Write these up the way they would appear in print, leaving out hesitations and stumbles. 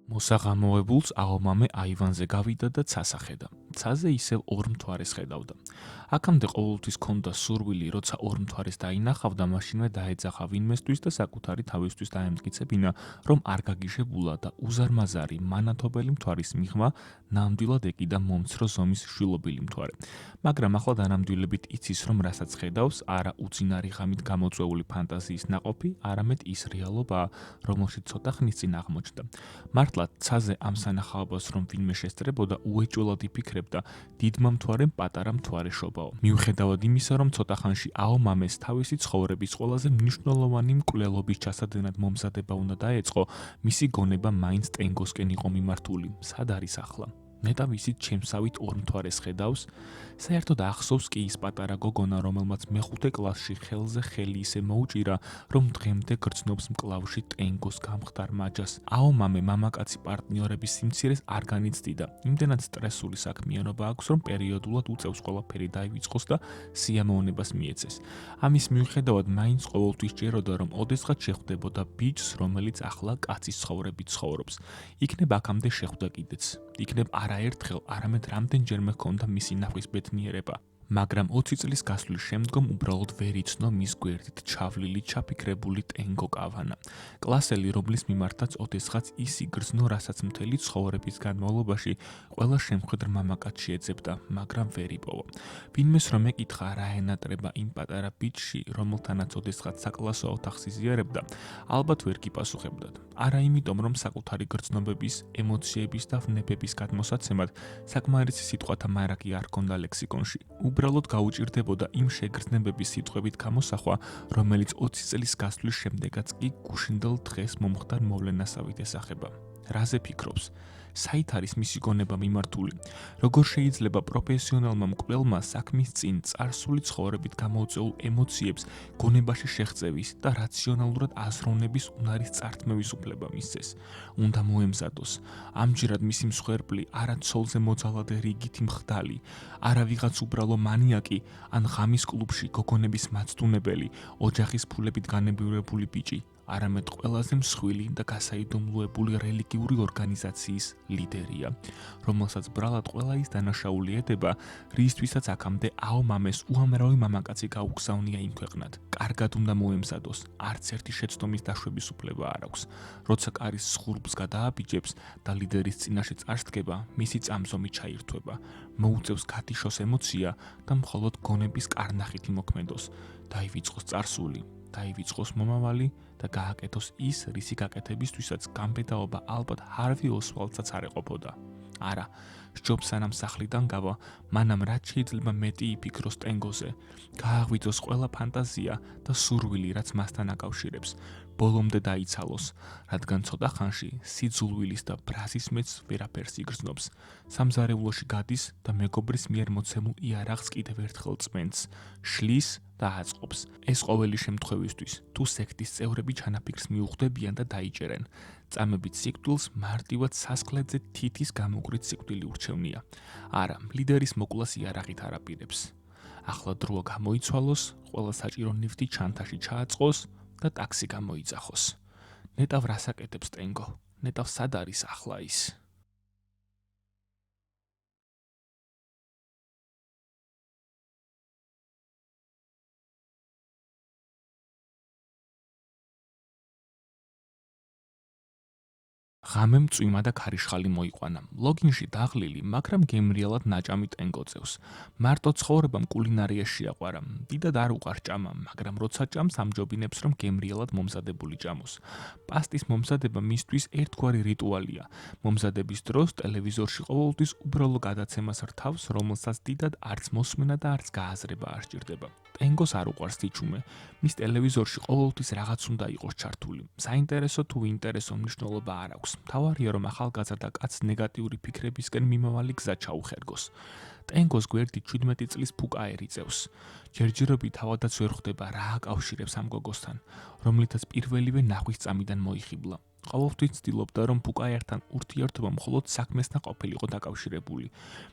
მოსაღამოებულს აომამე აივანზე გავიდა და ცას ახედა. ცაზე ისევ ორ მთვარეს ხედავდა. აქამდე ყოველთვის ჰქონდა სურვილი, როცა ორ მთვარეს დაინახავდა, მაშინვე დაეძახა ვინმესთვის და საკუთარი თავისთვის დაემტკიცებინა, რომ არ გაგიჟებულა და უზარმაზარი, მანათობელი მთვარის მიღმა ნამდვილად ეკიდა მომცრო ზომის შვილობილი მთვარე. მაგრამ ახლა დანამდვილებით იცის, რომ რასაც ხედავს, არა უძინარი ღამით გამოწვეული ფანტაზიის ნაყოფი, არამედ ის რეალობაა, რომელშიც ცოტა ხნის წინ აღმოჩნდა. მართლაც ცაზე ამ სანახაობას რომ ვინმე შესწრებოდა, უეჭველად იფიქრებდა, დიდმა მთვარემ პატარა მთვარე შობაო. მიუხედავად იმისა, რომ ცოტა ხანში აომამეს თავისი ცხოვრების ყველაზე მნიშვნელოვანი მკვლელობის ჩასადენად მომზადება უნდა დაეწყო, მისი გონება მაინც ტენგოსკენ იყო მიმართული. სად არის ახლა? ნეტავ ისიც ჩემსავით ორ მთვარეს ხედავს, საერთოდ ახსოვს კი ის პატარა გოგონა, რომელმაც მეხუთე კლასში ხელზე ხელი ისე მოუჭირა, რომ დღემდე გრძნობს მკლავში ტენგოს გამხდარ მაჯას. აომამე მამაკაცი პარტნიორების სიმცირეს არ განიცდიდა. იმდენად სტრესული საქმიანობა აქვს, რომ პერიოდულად უწევს ყველაფერი დაივიწყოს და სიამოვნებას მიეცეს. ამის მიუხედავად მაინც ყოველთვის ჭიროდა, რომ ოდესღაც შეხვდებოდა ბიჭს, რომელიც ახლა კაცის ცხოვრებით ცხოვრობს. იქნებ აქამდე შეხვდა კიდეც. იქნებ არაერთხელ, არამედ რამდენჯერმე ჰქონდა მისი ნახვის ბედნიერება. მაგრამ 20 წლის გასვლის შემდგომ უბრალოდ ვერ იცნო მის გვერდით ჩავლილი, ჩაფიქრებული ტენგო კავანა. კლასელი, რომლის მიმართაც ოდესღაც ის იგრძნო, რასაც მთელი ცხოვრების განმავლობაში ყველა შემხედრ მამაკაცში ეძებდა, მაგრამ ვერ იპოვა. ვინმეს რომ ეკითხა რა ენატრება იმ პატარა ბიჭში, რომელთანაც ოდესღაც საკლასო ოთახს იზიარებდა, ალბათ ვერ გიპასუხებდათ. არა იმიტომ, რომ საკუთარი გრძნობების, ემოციების და ვნებების გადმოსაცემად საკმარისი სიტყვათა მარაგი არ ჰქონდა ლექსიკონში. უბრალოდ გაუჭირდებოდა იმ შეგრძნებების სიტყვებით გამოსახვა, რომელიც 20 წლის გასვლის შემდეგაც კი გუშინდელ დღეს მომხდარ მოვლენასავით ესახება. რაზე ფიქრობს? საით არის მისი გონება მიმართული? როგორ შეიძლება პროფესიონალმა მკვლელმა საქმის წინ წარსული ცხოვრებით გამოუწეულ ემოციებს გონებაში შეღწევის და რაციონალურად აზროვნების უნარის წართმევის უფლება მისცეს? უნდა მოემზადოს. ამჯერად მისი მსხვერპლი არა ცოლზე მოძალადე რიგითი მხდალი, არა ვიღაც უბრალო მანიაკი, ან ღამის კლუბში გოგონების მაცდუნებელი, ოჯახის ფულებით განებივრებული ბიჭი, არამედ ყველაზე მსხვილი და გასაიდუმლოებული რელიგიური ორგანიზაციის ლიდერია, რომელსაც ბრალად ყველა ის დანაშაული ედება, რისთვისაც აქამდე აომამეს უამრავი მამაკაცი გაუგზავნია იმ ქვეყნად. კარგად უნდა მოემზადოს, არც ერთი შეცდომის დაშვების უფლება არ აქვს. როცა კარის სხურბლს გადააბიჯებს და ლიდერის წინაშე წარსდგება, მისი წამზომი ჩაირთვება, მოუწევს გათიშოს ემოცია და მხოლოდ გონების კარნახით იმოქმედოს, დაივიწყოს წარსული, დაივიწყოს მომავალი და გააკეთოს ის, რისი გაკეთებისთვისაც გამბედაობა ალბათ ჰარვი ოსვალდსაც არ ეყოფოდა. არა, სჯობს სანამ სახლიდან გავა, მანამ რაც შეიძლება მეტი იფიქროს ტენგოზე, გააღვიძოს ყველა ფანტაზია და სურვილი, რაც მასთან აკავშირებს, ბოლომდე დაიცალოს, რადგან ცოტა ხანში სიძულვილის და ბრაზის მეც ვერაფერს იგრძნობს. სამზარეულოში გადის და მეგობრის მიერ მოცემულ იარაღს კიდევ ერთხელ წმენს, შლის და აწყობს. ეს ყოველი შემთხვევისთვის, თუ სექტის წევრები ჩანაფიქრს მიუხვდებიან და დაიჭერენ. წამებით სიკვდილს მარტივად სასკლედზე თითის გამოყრით სიკვდილი ურჩევნია. არა, ლიდერის მოკვლას იარაღით არ აპირებს. ახლა დროა გამოიცვალოს, ყველა საჭირო ნივთი ჩანთაში ჩააწყოს და ტაქსი გამოიძახოს. ნეტავ რას აკეთებს ტენგო? ნეტავ სად არის ახლა ის? ღამემ წვიმა და ქარიშხალი მოიყვანა. ლოგინში დაღლილი, მაგრამ გემრიელად ნაჭამი ტენგო წევს. მარტო ცხოვრებამ კულინარია შეაყვარა. დიდად არ უყარს ჭამა, მაგრამ როცა ჭამს ამჯობინებს, რომ გემრიელად მომზადებული ჭამოს. პასტის მომზადება მისთვის ერთგვარი რიტუალია. მომზადების დროს ტელევიზორში ყოველთვის უბრალო გადაცემას რთავს, რომელსაც დიდად არც მოსმენა და არც გააზრება არ სჭირდება. ტენგოს არ უყვარს თიჩუმე. მის ტელევიზორში ყოველთვის რაღაც უნდა იყოს ჩართული. საინტერესო თუ ინტერესო მნიშვნელობა არ აქვს. მთავარია, რომ ახალგაზრდა კაცს ნეგატიური ფიქრებისკენ მიმავალი გზა ჩაუხერგოს. ტენგოს გვერდით 17 წლის ფუკაერი წევს. ჯერჯერობით თავადაც ვერ ხვდება, რა აკავშირებს ამ გოგოსთან, რომლითაც პირველივე ნახვის წამიდან მოიხიბლა. ყოველთვის ცდილობდა, რომ პუკაერთან ურთიერთობა მხოლოდ საქმესთან ყოფილიყო დაკავშირებული.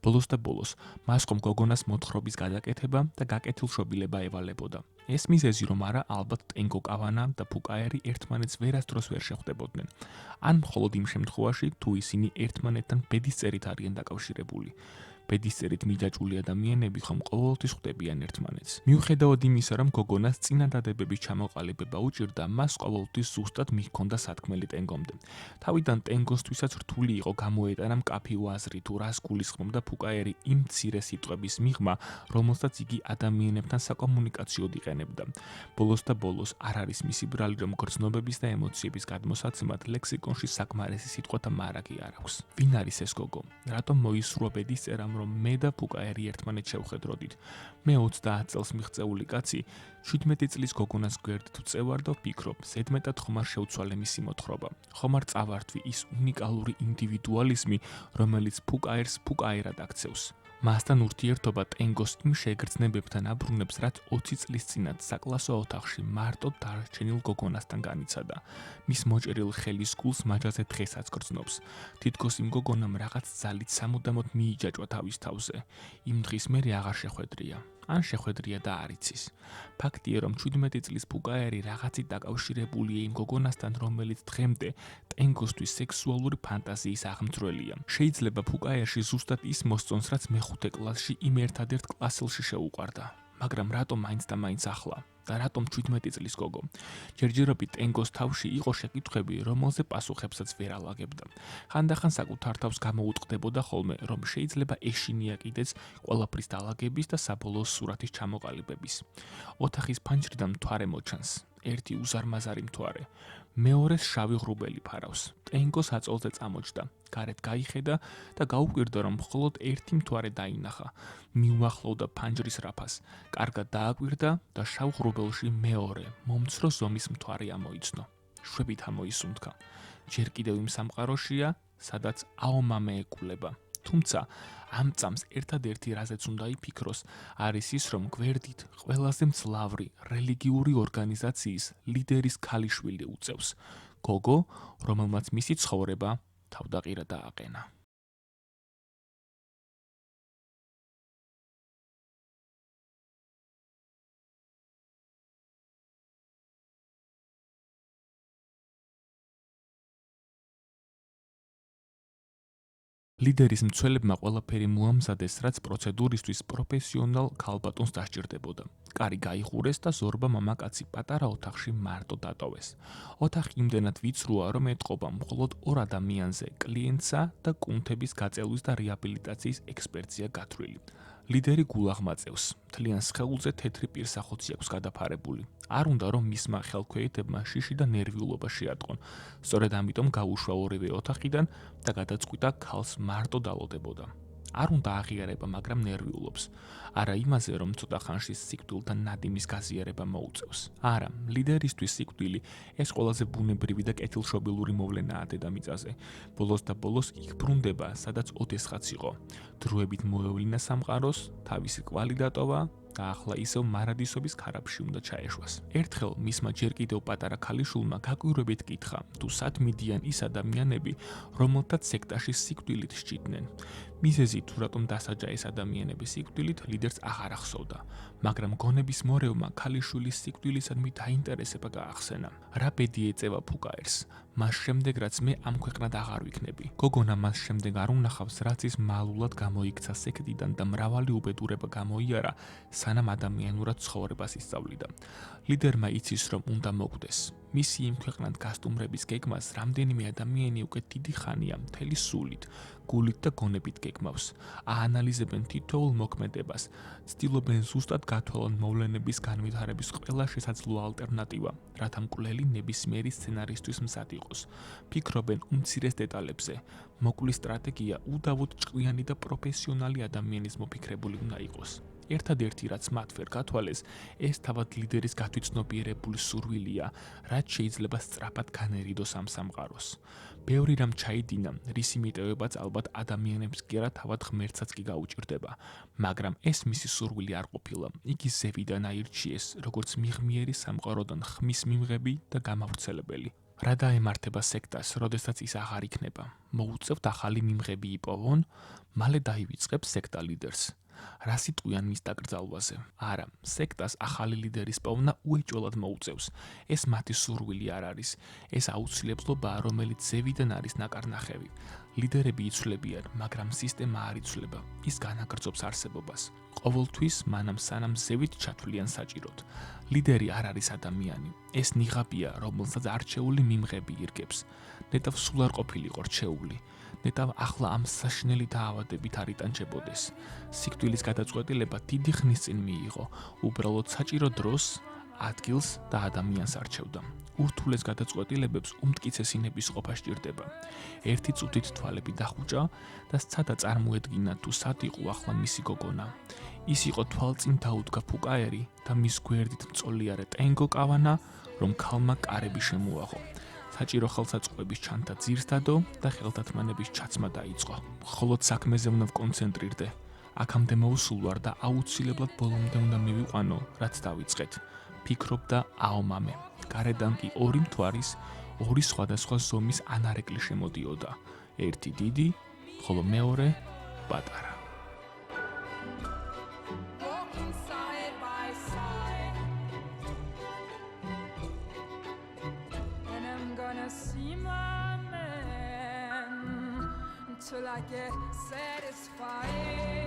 ბოლოს და ბოლოს, მას ხომ გოგონას მოთხრობის გადაკეთება და გაკეთილშობილება ევალებოდა. ეს მიზეზი რომ არა, ალბათ ტენგო კავანა და პუკაერი ერთმანეთს ვერასდროს ვერ შეხვდებოდნენ. ან მხოლოდ იმ შემთხვევაში, თუ ისინი ერთმანეთთან ბედისწერით არიან დაკავშირებული. ბედისწერით მიჯაჭვული ადამიანები ხომ ყოველთვის ხვდებიან ერთმანეთს. მიუხედავად იმისა, რომ გოგონას წინადადებების ჩამოყალიბება უჭირდა, მას ყოველთვის ზუსტად მიჰქონდა სათქმელი ტენგომდე. თავიდან ტენგოსთვისაც რთული იყო გამოეტანა მკაფიო აზრი თუ რას გულისხმობდა პუკაერი იმ მცირე სიტყვების მიღმა, რომელსაც იგი ადამიანებთან საკომუნიკაციოდ იყენებდა. ბოლოს და ბოლოს არ არის მისი ბრალი, რომ გრძნობების და ემოციების გადმოსაცემად ლექსიკონში საკმარისი სიტყვათა მარაგი არ აქვს. ვინ არის ეს გოგო? რატომ მოისურვა ბედისწერამ რომ მე და პუკაერი ერთმანეთს შევხედროდით. მე 30 წელს მიღწეული კაცი 17 წლის გოგონას გვერდით ვწევარ და ვფიქრობ, ზედმეტად ხომ არ შეუცვალე მისი მოთხრობა. ხომ არ წავართვი ის უნიკალური ინდივიდუალიზმი, რომელიც პუკაერს პუკაერად აქცევს. მასთან ურთიერთობა ტენგოს იმ შეგრძნებებთან აბრუნებს, რაც 20 წლის წინათ საკლასო ოთახში მარტო დარჩენილ გოგონასთან განიცადა. მის მოჭრილ ხელის გულს მაჯაზე დღესაც გრძნობს. თითქოს იმ გოგონამ რაღაც ძალით სამუდამოდ მიიჯაჭვა თავის თავზე. იმ დღის მერე აღარ შეხვედრია. ან შეხვედრია და არ იცის. ფაქტია, რომ 17 წლის პუკაერი რაღაცით დაკავშირებულია იმ გოგონასთან, რომელიც დღემდე ტენგოსთვის სექსუალური ფანტაზიის აღმძვრელია. შეიძლება პუკაერში ზუსტად ის მოსწონს, რაც მეხუთე კლასში იმ ერთადერთ კლასელში შეუყვარდა. მაგრამ რატომ მაინც და მაინც ახლა? და რატომ 17 წლის გოგო? ჯერჯერობით ტენგოს თავში იყო შეკითხვები, რომელზე პასუხებსაც ვერ ალაგებდა. ხანდახან საკუთარ თავს გამოუტყდებოდა ხოლმე, რომ შეიძლება ეშინია კიდეც ყველაფრის დალაგების და საბოლოო სურათის ჩამოყალიბების. ოთახის ფანჯრიდან მთვარე მოჩანს. ერთი უზარმაზარი მთვარე. მეორეს შავი ღრუბელი ფარავს. ტენგოს აწოლზე წამოჯდა. გარეთ გაიხედა და გაუკვირდა, რომ მხოლოდ ერთი მთვარე დაინახა. მიუახლოვდა ფანჯრის რაფას. კარგად დააკვირდა და შავ ღრუბელში მეორე, მომცრო ზომის მთვარე ამოიცნო. შვებით ამოისუნთქა. ჯერ კიდევ იმ სამყაროშია, სადაც აომამე ეკულება. თუმცა ამ წამს ერთადერთი რაზეც უნდა იფიქროს, არის ის, რომ გვერდით ყველაზე მძლავრი რელიგიური ორგანიზაციის ლიდერის ქალიშვილი უწევს. გოგო, რომელმაც მისი ცხოვრება თავდაყირა დააყენა. ლიდერის მცველებმა ყველაფერი მოამზადეს, რაც პროცედურისთვის პროფესიონალ ქალბატონს დასჭირდებოდა. კარი გაიხურეს და ზორბა მამაკაცი პატარა ოთახში მარტო დატოვეს. ოთახი იმდენად ვიწროა, რომ ეტყობა მხოლოდ ორ ადამიანზე, კლიენტსა და კუნთების გაწელვის და რეაბილიტაციის ექსპერტია გათვლილი. ლიდერი გულაღმაწევს, მთლიან სხეულზე თეთრი პირსახოცი აქვს გადაფარებული. არ უნდა რომ მისმა ხელქვეითებმა შიში და ნერვიულობა შეატყონ. სწორედ ამიტომ გაუშვა ორივე ოთახიდან და გადაწყვიტა ქალს მარტო დალოდებოდა. არ უნდა აღიარება, მაგრამ ნერვიულობს. არა იმაზე, რომ ცოტა ხანში სიკვდილთან ნადიმის გაზიარება მოუწევს. არა, ლიდერისთვის სიკვდილი ეს ყველაზე ბუნებრივი და კეთილშობილური მოვლენაა დედამიწაზე. ბოლოს და ბოლოს იქ ბრუნდება, სადაც ოდესღაც იყო. დროებით მოევლინა სამყაროს, თავისი კვალი დატოვა და ახლა ისევ მარადისობის ქარაფში უნდა ჩაეშვას. ერთხელ მისმა ჯერ კიდევ პატარა ქალიშვილმა გაკვირვებით კითხა, თუ სად მიდიან ის ადამიანები, რომელთაც სექტაში სიკვდილით სჭიდნენ. მიზეზი თუ რატომ დასაჯა ეს ადამიანები სიკვდილით, ლიდერს აღარ ახსოვდა, მაგრამ გონების მორევმა ქალიშვილის სიკვდილისადმი დაინტერესება გაახსენა. რა ბედი ეწევა პუკაერს? მას შემდეგ რაც მე ამ ქვეყნად აღარ ვიქნები. გოგონა მას შემდეგ არ უნახავს, რაც ის მალულად გამოიქცა სექტიდან და მრავალი უბედურება გამოიარა, სანამ ადამიანურად ცხოვრებას ისწავლიდა. ლიდერმა იცის, რომ უნდა მოკვდეს. მისი იმ ქვეყნად გასტუმრების გეგმას რამდენიმე ადამიანი უკვე დიდი ხანია მთელი სულით, გულით და გონებით გეგმავს. აანალიზებენ თითოეულ მოქმედებას, ცდილობენ ზუსტად გათვალონ მოვლენების განვითარების ყველა შესაძლო ალტერნატივა, რათა მკვლელი ნებისმიერი სცენარისთვის მზად იყოს. ფიქრობენ უმცირეს დეტალებზე. მოკვლის სტრატეგია უდავოდ ჭკვიანი და პროფესიონალი ადამიანის მოფიქრებული უნდა იყოს. ერთადერთი რაც მათ ვერ გათვალეს, ეს თავად ლიდერის გათვითცნობიერებული სურვილია, რაც შეიძლება სწრაფად განერიდოს ამ სამყაროს. ბევრი რამ ჩაიდინა, რის იმიტებებაც ალბათ ადამიანებს კი არა თავად ღმერთსაც კი გაუჭირდება, მაგრამ ეს მისი სურვილი არ ყოფილა. იგი ზევიდან აირჩიეს, როგორც მიღმიერი სამყაროდან ხმის მიმღები და გამავრცელებელი. რა დაემართება სექტას, როდესაც ის აღარ იქნება? მოუწევთ ახალი მიმღები იპოვონ, მალე დაივიწყებს სექტა ლიდერს. რა სიტყვიან მის დაკრძალვაზე? არა, სექტას ახალი ლიდერის პოვნა უეჭველად მოუწევს. ეს მათი სურვილი არ არის. ეს აუცილებლობაა, რომელიც ზევიდან არის ნაკარნახევი. ლიდერები იცვლებიან, მაგრამ სისტემა არ იცვლება. ის განაგრძობს არსებობას. ყოველთვის მანამ სანამ ზევით ჩათვლიან საჭიროდ. ლიდერი არ არის ადამიანი. ეს ნიღაბია, რომელსაც არჩეული მიმღები ირგებს. ნეტავ სულ არ ყოფილიყო რჩეული. ნეტავ ახლა ამ საშინელი დაავადებით არ იტანჯებოდეს. სიკვდილის გადაწყვეტილება დიდი ხნის წინ მიიღო. უბრალოდ საჭირო დროს, ადგილს და ადამიანს არჩევდა. ურთულეს გადაწყვეტილებებს უმტკიცესინების ყოფა სჭირდება. ერთი წუთით თვალები დახუჭა და სცადა წარმოედგინა თუ სად იყო ახლა მისი გოგონა. ის იყო თვალწინ დაუდგა ფუკაერი და მის გვერდით მწოლიარე ტენგო კავანა, რომ ქალმა კარები შემოაღო. საჭირო ხელსაწყოების ჩანთა ძირს დადო და ხელთათმანების ჩაცმა დაიწყო. მხოლოდ საქმეზე უნდა ვკონცენტრირდე. აქამდე მოვსულ ვარ და აუცილებლად ბოლომდე უნდა მივიყვანო, რაც დავიწყეთ. ფიქრობდა აომამე. გარედან კი ორი მთვარის, ორი სხვადასხვა ზომის ანარეკლი შემოდიოდა. ერთი დიდი, ხოლო მეორე პატარა. Till I get satisfied.